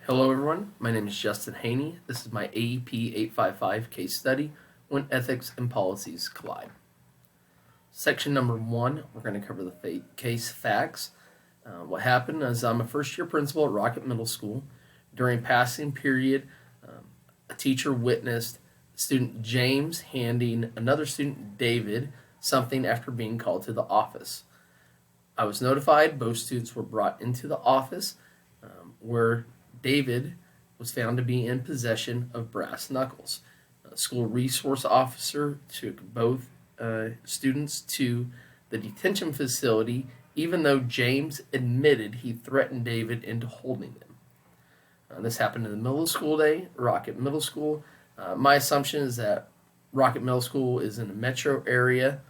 Hello everyone, my name is Justin Haney. This is my AEP 855 case study, When Ethics and Policies Collide. Section number 1, we're going to cover the case facts. What happened is I'm a first year principal at Rocket Middle School. During passing period, a teacher witnessed student James handing another student, David, something after being called to the office. I was notified. Both students were brought into the office where David was found to be in possession of brass knuckles. A school resource officer took both students to the detention facility, even though James admitted he threatened David into holding them. This happened in the middle of school day, Rocket Middle School. My assumption is that Rocket Middle School is in a metro area.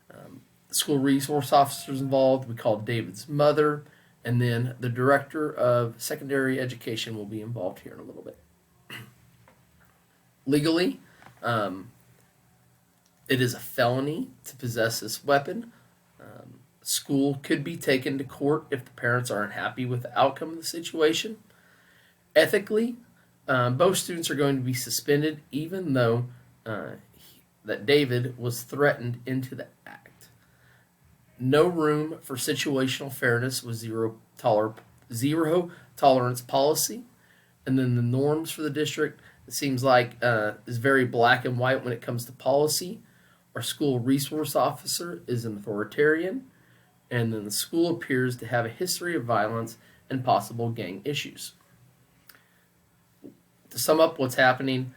The school resource officers involved. We called David's mother. And then the director of secondary education will be involved here in a little bit. Legally, it is a felony to possess this weapon. School could be taken to court if the parents aren't happy with the outcome of the situation. Ethically, both students are going to be suspended, even though that David was threatened into the act. No room for situational fairness with zero tolerance policy. And then the norms for the district, it seems like is very black and white when it comes to policy. Our school resource officer is an authoritarian, and then the school appears to have a history of violence and possible gang issues. To sum up what's happening,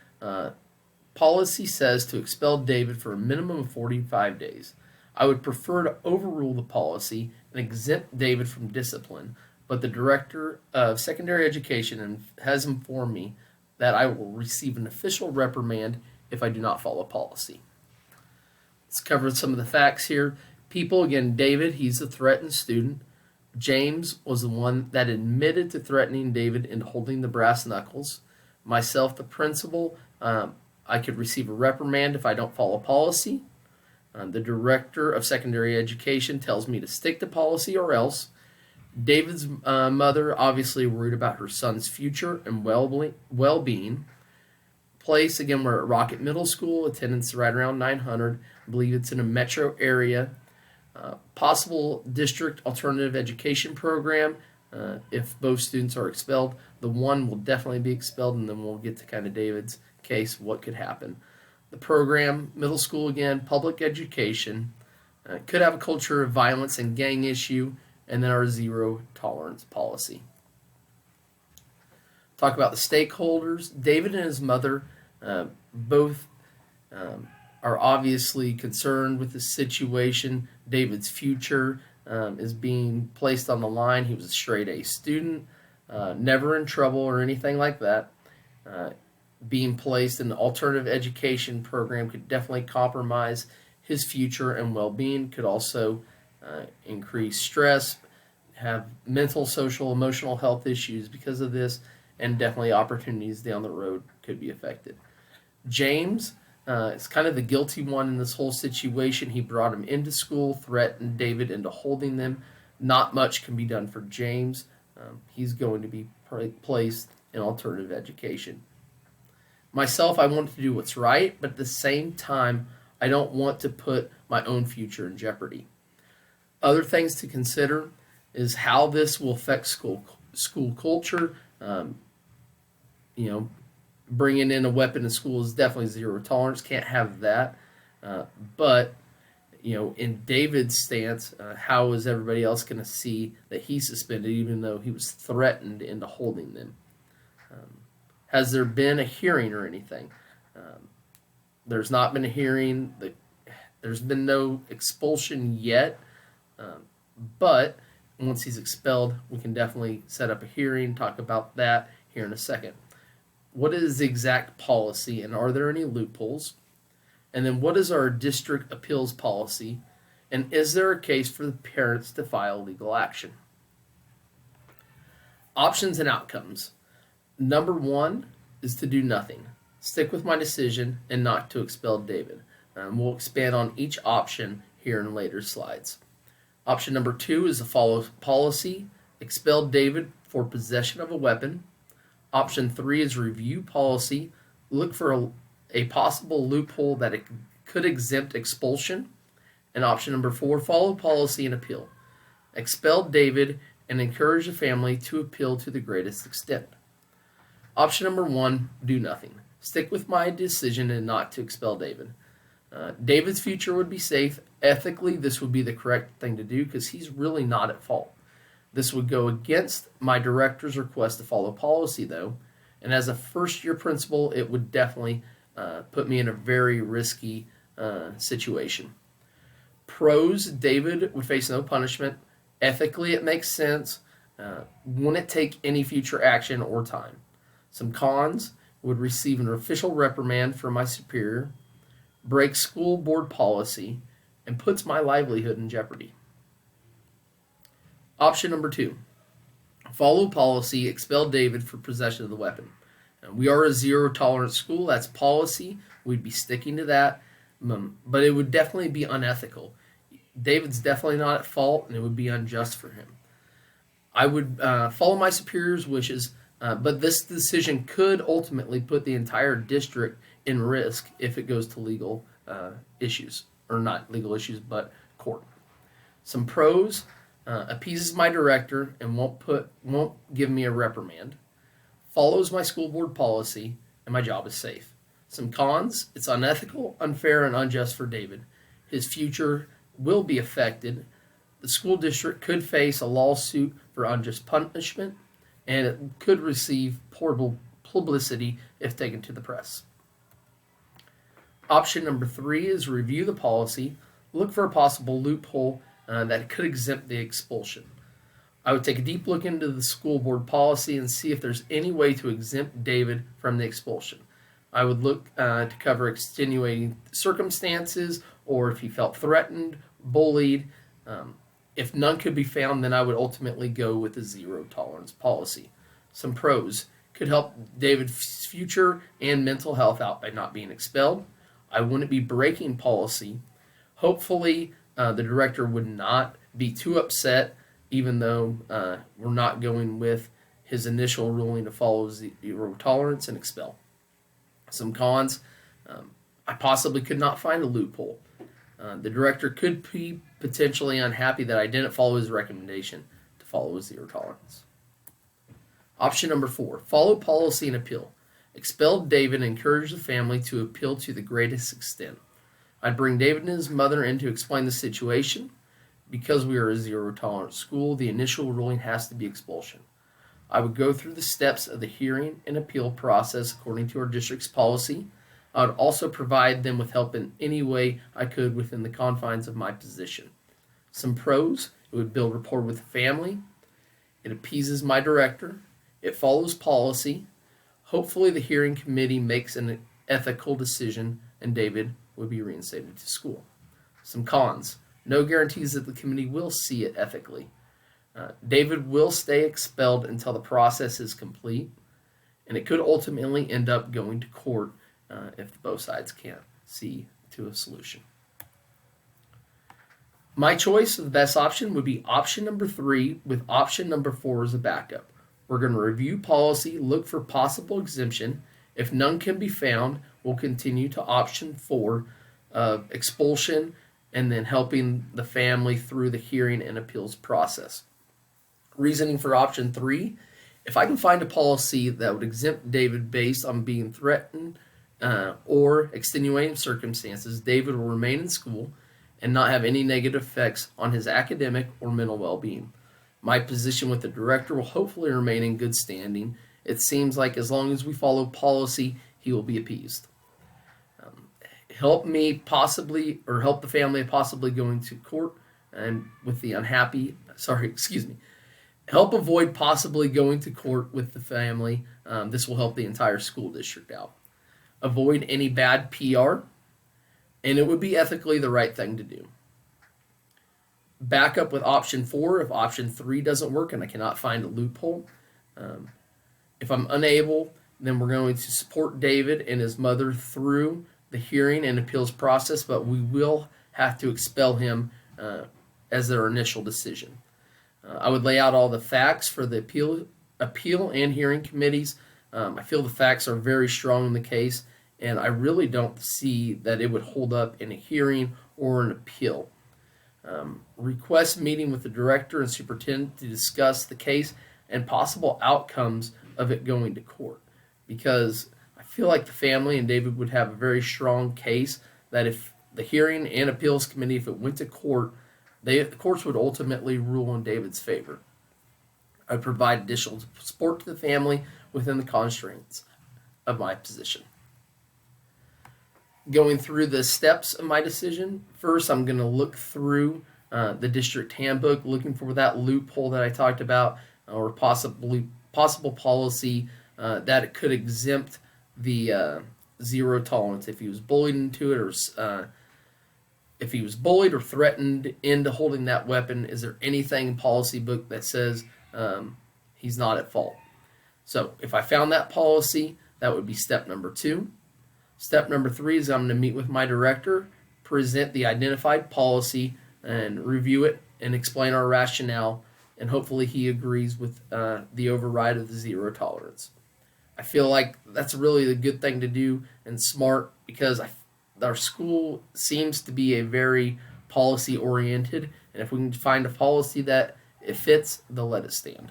policy says to expel David for a minimum of 45 days. I would prefer to overrule the policy and exempt David from discipline, but the director of secondary education has informed me that I will receive an official reprimand if I do not follow policy. Let's cover some of the facts here. People, again, David, he's a threatened student. James was the one that admitted to threatening David and holding the brass knuckles. Myself, the principal, I could receive a reprimand if I don't follow policy. The director of secondary education tells me to stick to policy or else. David's mother obviously worried about her son's future and well-being. Place, again, we're at Rocket Middle School. Attendance right around 900. I believe it's in a metro area. Possible district alternative education program. If both students are expelled, the one will definitely be expelled, and then we'll get to kind of David's case, what could happen. The program, middle school again, public education, could have a culture of violence and gang issue, and then our zero tolerance policy. Talk about the stakeholders. David and his mother both are obviously concerned with the situation. David's future is being placed on the line. He was a straight A student, never in trouble or anything like that. Being placed in the alternative education program could definitely compromise his future and well-being, could also increase stress, have mental, social, emotional health issues because of this, and definitely opportunities down the road could be affected. James is kind of the guilty one in this whole situation. He brought him into school, threatened David into holding them. Not much can be done for James. He's going to be placed in alternative education. Myself, I want to do what's right, but at the same time, I don't want to put my own future in jeopardy. Other things to consider is how this will affect school culture. Bringing in a weapon in school is definitely zero tolerance. Can't have that. But in David's stance, how is everybody else going to see that he's suspended, even though he was threatened into holding them? Has there been a hearing or anything? There's not been a hearing. There's been no expulsion yet. But once he's expelled, we can definitely set up a hearing, talk about that here in a second. What is the exact policy, and are there any loopholes? And then what is our district appeals policy? And is there a case for the parents to file legal action? Options and outcomes. Number 1 is to do nothing. Stick with my decision and not to expel David. We'll expand on each option here in later slides. Option number 2 is to follow policy. Expel David for possession of a weapon. Option 3 is review policy, look for a possible loophole that it could exempt expulsion. And option number 4, follow policy and appeal. Expel David and encourage the family to appeal to the greatest extent. Option number 1, do nothing. Stick with my decision and not to expel David. David's future would be safe. Ethically, this would be the correct thing to do because he's really not at fault. This would go against my director's request to follow policy, though, and as a first-year principal, it would definitely put me in a very risky situation. Pros, David would face no punishment. Ethically, it makes sense. Wouldn't take any future action or time. Some cons, would receive an official reprimand from my superior, breaks school board policy, and puts my livelihood in jeopardy. Option number 2, follow policy, expel David for possession of the weapon. We are a zero tolerance school. That's policy. We'd be sticking to that, but it would definitely be unethical. David's definitely not at fault, and it would be unjust for him. I would follow my superior's wishes, but this decision could ultimately put the entire district in risk if it goes to legal issues, or not legal issues, but court. Some pros, appeases my director and won't give me a reprimand. Follows my school board policy, and my job is safe. Some cons, it's unethical, unfair, and unjust for David. His future will be affected. The school district could face a lawsuit for unjust punishment, and it could receive poor publicity if taken to the press. Option number 3 is review the policy, look for a possible loophole that could exempt the expulsion. I would take a deep look into the school board policy and see if there's any way to exempt David from the expulsion. I would look to cover extenuating circumstances, or if he felt threatened, bullied. If none could be found, then I would ultimately go with a zero tolerance policy. Some pros, could help David's future and mental health out by not being expelled. I wouldn't be breaking policy. Hopefully, the director would not be too upset, even though we're not going with his initial ruling to follow zero tolerance and expel. Some cons, I possibly could not find a loophole. The director could be potentially unhappy that I didn't follow his recommendation to follow zero tolerance. Option number 4, follow policy and appeal. Expel David and encourage the family to appeal to the greatest extent. I'd bring David and his mother in to explain the situation. Because we are a zero tolerance school, the initial ruling has to be expulsion. I would go through the steps of the hearing and appeal process according to our district's policy. I would also provide them with help in any way I could within the confines of my position. Some pros, it would build rapport with the family. It appeases my director. It follows policy. Hopefully the hearing committee makes an ethical decision and David would be reinstated to school. Some cons, no guarantees that the committee will see it ethically. David will stay expelled until the process is complete, and it could ultimately end up going to court if both sides can't see to a solution. My choice of the best option would be option number 3 with option number 4 as a backup. We're going to review policy, look for possible exemption. If none can be found, we'll continue to option 4, expulsion, and then helping the family through the hearing and appeals process. Reasoning for option 3, if I can find a policy that would exempt David based on being threatened or extenuating circumstances, David will remain in school and not have any negative effects on his academic or mental well-being. My position with the director will hopefully remain in good standing. It seems like as long as we follow policy, he will be appeased. Help me possibly, or help the family possibly going to court and with the help avoid possibly going to court with the family. This will help the entire school district out. Avoid any bad PR, and it would be ethically the right thing to do. Back up with option 4 if option 3 doesn't work and I cannot find a loophole. If I'm unable, then we're going to support David and his mother through the hearing and appeals process, but we will have to expel him as their initial decision. I would lay out all the facts for the appeal and hearing committees I feel the facts are very strong in the case, and I really don't see that it would hold up in a hearing or an appeal. Request meeting with the director and superintendent to discuss the case and possible outcomes of it going to court, because I feel like the family and David would have a very strong case that if the hearing and appeals committee, if it went to court, the courts would ultimately rule in David's favor. I would provide additional support to the family within the constraints of my position. Going through the steps of my decision, first I'm going to look through the district handbook, looking for that loophole that I talked about, or possible policy that it could exempt the zero tolerance if he was bullied into it, or if he was bullied or threatened into holding that weapon. Is there anything in policy book that says he's not at fault? So if I found that policy, that would be step number 2. Step number 3 is I'm going to meet with my director, present the identified policy, and review it and explain our rationale, and hopefully he agrees with the override of the zero tolerance. I feel like that's really a good thing to do and smart, because our school seems to be a very policy oriented, and if we can find a policy that it fits, they'll let it stand.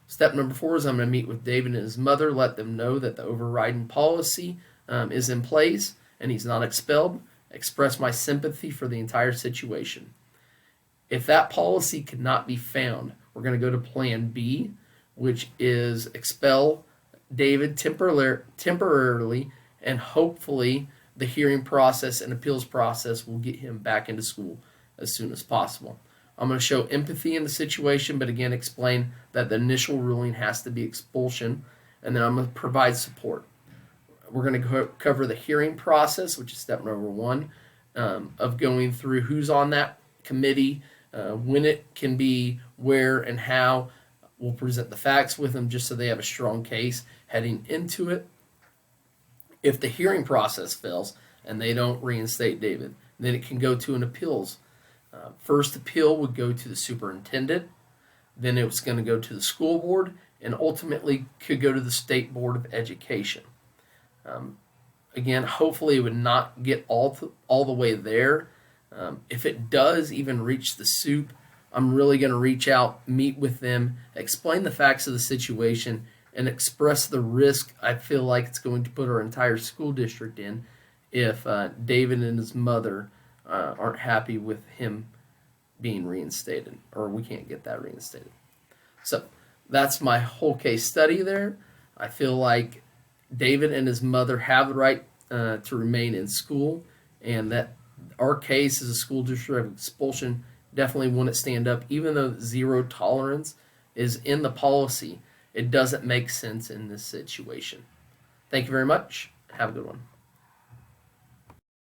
Step number 4 is I'm going to meet with David and his mother, let them know that the overriding policy is in place and he's not expelled, express my sympathy for the entire situation. If that policy could not be found, we're going to go to plan B, which is expel David temporarily, and hopefully the hearing process and appeals process will get him back into school as soon as possible. I'm going to show empathy in the situation, but again explain that the initial ruling has to be expulsion, and then I'm going to provide support. We're going to cover the hearing process, which is step number 1, of going through who's on that committee, when it can be, where, and how. We'll present the facts with them just so they have a strong case heading into it. If the hearing process fails and they don't reinstate David, then it can go to an appeals. First appeal would go to the superintendent, then it was going to go to the school board, and ultimately could go to the State Board of Education. Again, hopefully it would not get all the way there. If it does even reach the soup, I'm really going to reach out, meet with them, explain the facts of the situation, and express the risk I feel like it's going to put our entire school district in if David and his mother aren't happy with him being reinstated, or we can't get that reinstated. So that's my whole case study there. I feel like David and his mother have the right to remain in school, and that our case as a school district of expulsion definitely wouldn't stand up. Even though zero tolerance is in the policy, it doesn't make sense in this situation. Thank you very much. Have a good one.